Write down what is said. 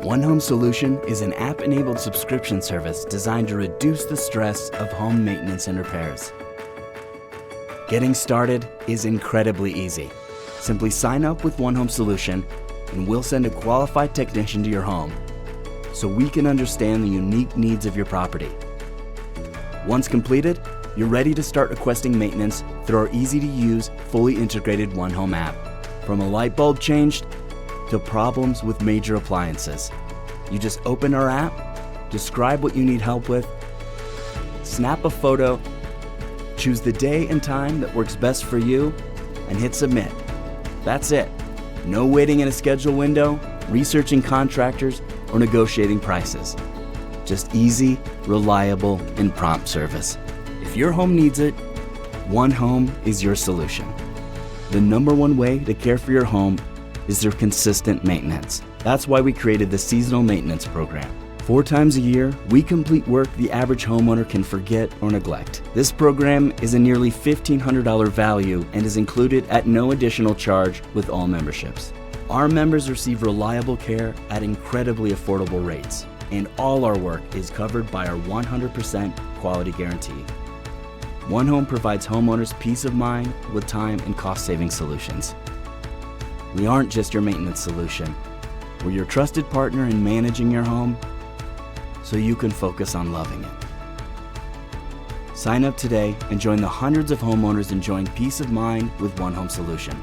One Home Solution is an app-enabled subscription service designed to reduce the stress of home maintenance and repairs. Getting started is incredibly easy. Simply sign up with One Home Solution and we'll send a qualified technician to your home so we can understand the unique needs of your property. Once completed, you're ready to start requesting maintenance through our easy-to-use, fully integrated One Home app. From a light bulb changed to problems with major appliances. You just open our app, describe what you need help with, snap a photo, choose the day and time that works best for you, and hit submit. That's it. No waiting in a schedule window, researching contractors, or negotiating prices. Just easy, reliable, and prompt service. If your home needs it, One Home is your solution. The #1 way to care for your home is their consistent maintenance. That's why we created the Seasonal Maintenance Program. 4 times a year, we complete work the average homeowner can forget or neglect. This program is a nearly $1,500 value and is included at no additional charge with all memberships. Our members receive reliable care at incredibly affordable rates, and all our work is covered by our 100% quality guarantee. One Home provides homeowners peace of mind with time and cost-saving solutions. We aren't just your maintenance solution. We're your trusted partner in managing your home so you can focus on loving it. Sign up today and join the hundreds of homeowners enjoying peace of mind with One Home Solution.